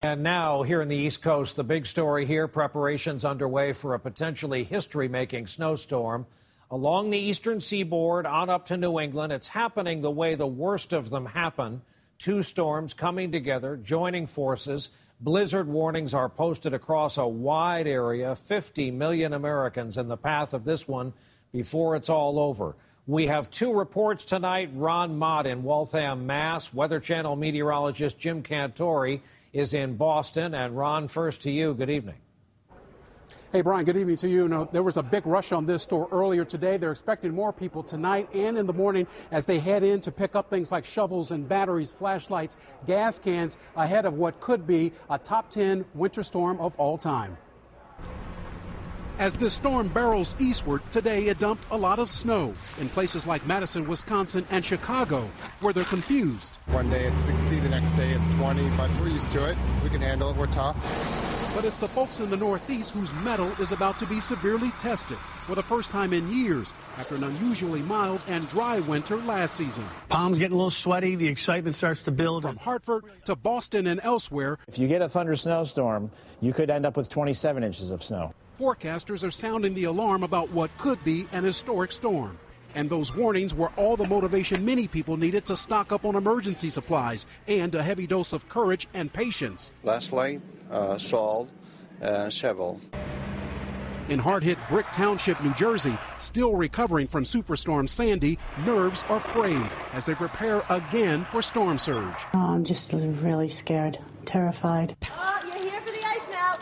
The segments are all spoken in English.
And now, here in the East Coast, the big story here, preparations underway for a potentially history-making snowstorm. Along the eastern seaboard, on up to New England, it's happening the way the worst of them happen. Two storms coming together, joining forces. Blizzard warnings are posted across a wide area. 50 million Americans in the path of this one before it's all over. We have two reports tonight. Ron Mott in Waltham, Mass. Weather Channel meteorologist Jim Cantori is in Boston. And Ron, first to you. Good evening. Hey, Brian, good evening to you. There was a big rush on this store earlier today. They're expecting more people tonight and in the morning as they head in to pick up things like shovels and batteries, flashlights, gas cans ahead of what could be a top 10 winter storm of all time. As this storm barrels eastward, today it dumped a lot of snow in places like Madison, Wisconsin, and Chicago, where they're confused. One day it's 60, the next day it's 20, but we're used to it. We can handle it. We're tough. But it's the folks in the Northeast whose mettle is about to be severely tested for the first time in years after an unusually mild and dry winter last season. Palms getting a little sweaty. The excitement starts to build. From Hartford to Boston and elsewhere. If you get a thunder snowstorm, you could end up with 27 inches of snow. Forecasters are sounding the alarm about what could be an historic storm. And those warnings were all the motivation many people needed to stock up on emergency supplies and a heavy dose of courage and patience. Flashlight, salt, shovel. In hard-hit Brick Township, New Jersey, still recovering from Superstorm Sandy, nerves are frayed as they prepare again for storm surge. Oh, I'm just really scared, terrified.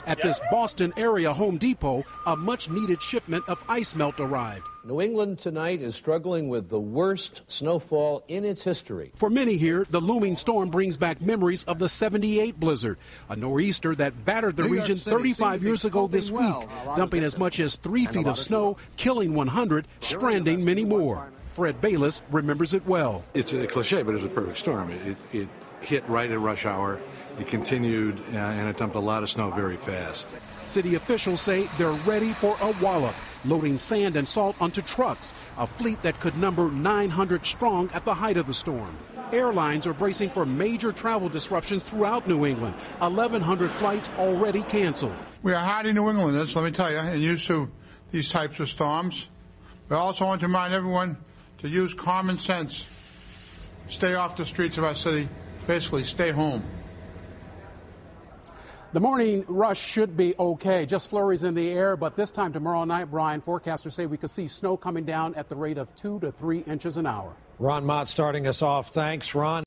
At this Boston area Home Depot, a much-needed shipment of ice melt arrived. New England tonight is struggling with the worst snowfall in its history. For many here, the looming storm brings back memories of the '78 blizzard, a nor'easter that battered the region 35 years ago this week, dumping as much as 3 feet of snow, killing 100, stranding many more. Fred Bayless remembers it well. It's a cliche, but it was a perfect storm. It hit right at rush hour. It continued, and it dumped a lot of snow very fast. City officials say they're ready for a wallop, loading sand and salt onto trucks, a fleet that could number 900 strong at the height of the storm. Airlines are bracing for major travel disruptions throughout New England. 1,100 flights already canceled. We are hardy New Englanders, let me tell you, and used to these types of storms. We also want to remind everyone to use common sense. Stay off the streets of our city. Basically, stay home. The morning rush should be okay. Just flurries in the air, but this time tomorrow night, Brian, forecasters say we could see snow coming down at the rate of 2 to 3 inches an hour. Ron Mott starting us off. Thanks, Ron.